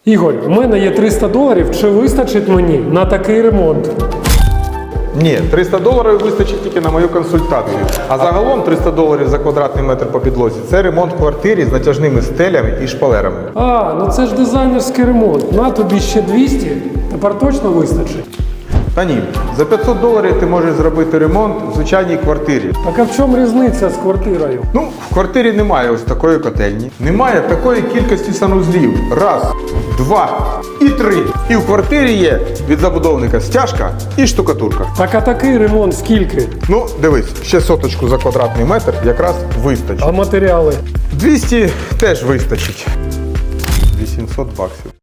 Ігор, у мене є $300, чи вистачить мені на такий ремонт? Ні, $300 вистачить тільки на мою консультацію. А загалом $300 за квадратний метр по підлозі – це ремонт в квартирі з натяжними стелями і шпалерами. А, ну це ж дизайнерський ремонт. На тобі ще 200, тепер точно вистачить. Та ні, за $500 ти можеш зробити ремонт в звичайній квартирі. Так а в чому різниця з квартирою? Ну, в квартирі немає ось такої котельні, немає такої кількості санузлів. Раз, два і три. І в квартирі є від забудовника стяжка і штукатурка. Так а такий ремонт скільки? Ну, дивись, ще соточку за квадратний метр якраз вистачить. А матеріали? 200 теж вистачить. $800.